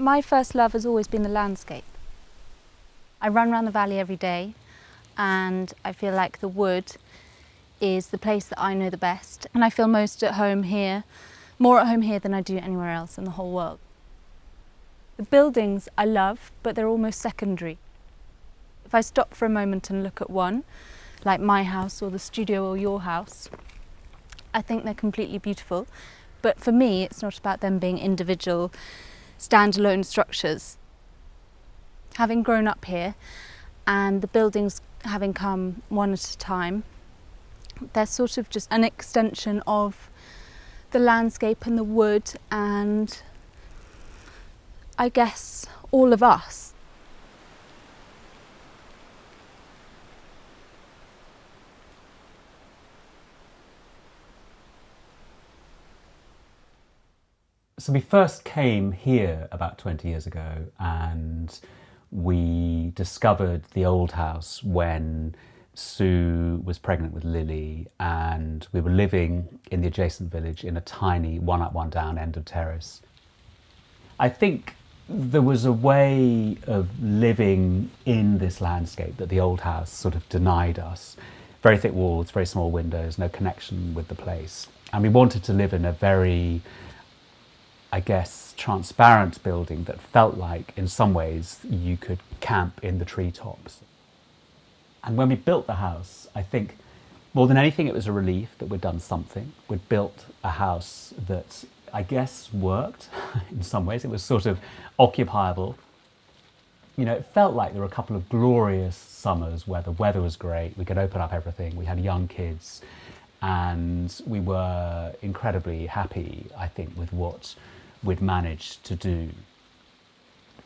My first love has always been the landscape. I run around the valley every day and I feel like the wood is the place that I know the best, and I feel most at home here, more at home here than I do anywhere else in the whole world. The buildings I love, but they're almost secondary. If I stop for a moment and look at one, like my house or the studio or your house, I think they're completely beautiful. But for me, it's not about them being individual, standalone structures. Having grown up here and the buildings having come one at a time, they're sort of just an extension of the landscape and the wood and I guess all of us. So we first came here about 20 years ago and we discovered the old house when Sue was pregnant with Lily and we were living in the adjacent village in a tiny one up, one down end of terrace. I think there was a way of living in this landscape that the old house sort of denied us. Very thick walls, very small windows, no connection with the place. And we wanted to live in a very, I guess, transparent building that felt like, in some ways, you could camp in the treetops. And when we built the house, I think, more than anything, it was a relief that we'd done something. We'd built a house that, I guess, worked in some ways. It was sort of occupiable. You know, it felt like there were a couple of glorious summers where the weather was great. We could open up everything. We had young kids and we were incredibly happy, I think, with what we'd managed to do.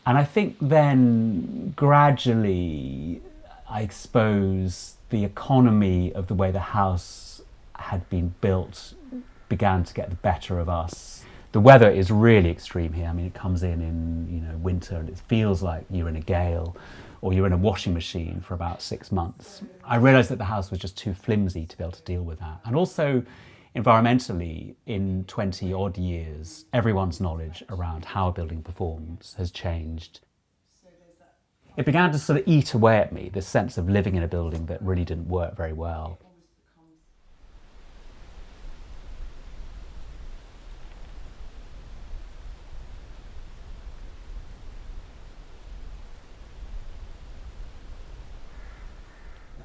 And I think then gradually, I suppose the economy of the way the house had been built began to get the better of us. The weather is really extreme here. I mean, it comes in winter and it feels like you're in a gale or you're in a washing machine for about 6 months. I realised that the house was just too flimsy to be able to deal with that. And also, environmentally, in 20 odd years, everyone's knowledge around how a building performs has changed. It began to sort of eat away at me, this sense of living in a building that really didn't work very well.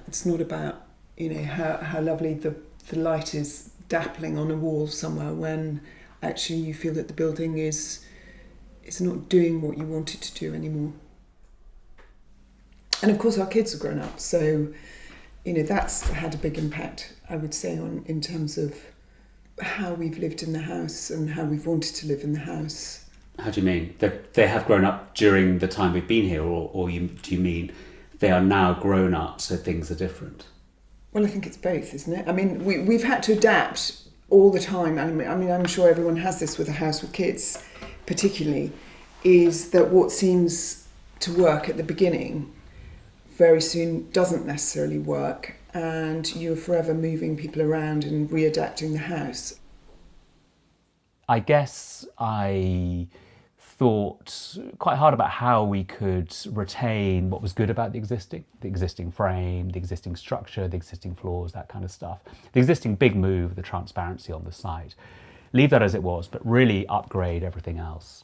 It's not about, how lovely the light is dappling on a wall somewhere when actually you feel that the building is not doing what you want it to do anymore. And of course our kids are grown up, so that's had a big impact, I would say, in terms of how we've lived in the house and how we've wanted to live in the house. How do you mean? They have grown up during the time we've been here, or do you mean they are now grown up so things are different? Well, I think it's both, isn't it? I mean, we've had to adapt all the time. I mean, I'm sure everyone has this with a house with kids, particularly, is that what seems to work at the beginning very soon doesn't necessarily work, and you're forever moving people around and readapting the house. I guess I thought quite hard about how we could retain what was good about the existing frame, the existing structure, the existing floors, that kind of stuff. The existing big move, the transparency on the site. Leave that as it was, but really upgrade everything else.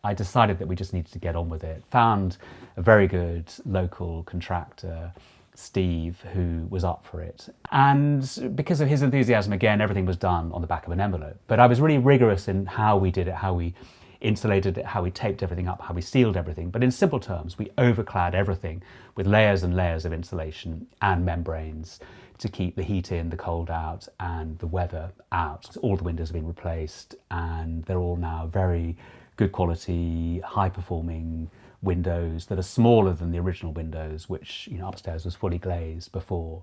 I decided that we just needed to get on with it. Found a very good local contractor, Steve, who was up for it. And because of his enthusiasm, again, everything was done on the back of an envelope. But I was really rigorous in how we did it, how we insulated it, how we taped everything up, how we sealed everything. But in simple terms, we overclad everything with layers and layers of insulation and membranes to keep the heat in, the cold out, and the weather out. All the windows have been replaced, and they're all now very good quality, high-performing windows that are smaller than the original windows, which upstairs was fully glazed before.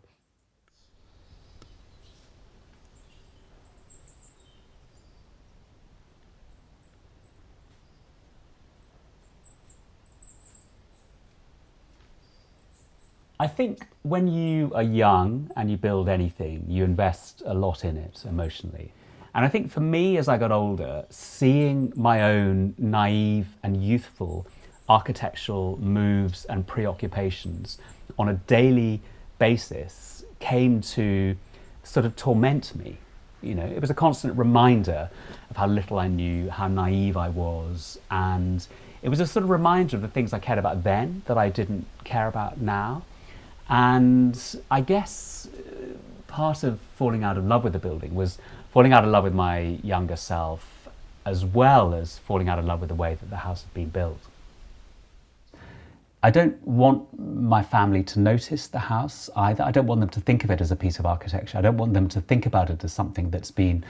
I think when you are young and you build anything, you invest a lot in it emotionally. And I think for me, as I got older, seeing my own naive and youthful architectural moves and preoccupations on a daily basis came to sort of torment me. You know, it was a constant reminder of how little I knew, how naive I was, and it was a sort of reminder of the things I cared about then that I didn't care about now. And I guess part of falling out of love with the building was falling out of love with my younger self, as well as falling out of love with the way that the house had been built. I don't want my family to notice the house either. I don't want them to think of it as a piece of architecture. I don't want them to think about it as something that's been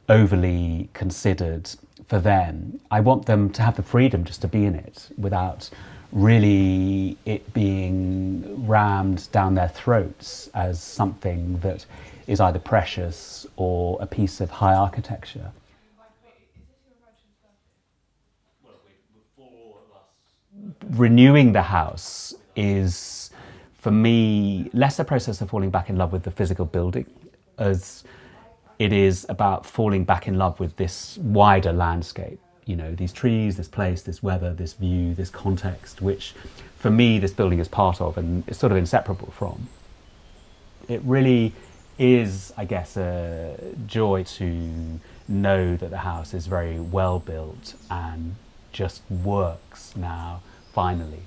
overly considered for them. I want them to have the freedom just to be in it without really it being rammed down their throats as something that is either precious or a piece of high architecture. Renewing the house is, for me, less a process of falling back in love with the physical building as it is about falling back in love with this wider landscape. You know, these trees, this place, this weather, this view, this context, which for me this building is part of and is sort of inseparable from. It really is, I guess, a joy to know that the house is very well built and just works now, finally.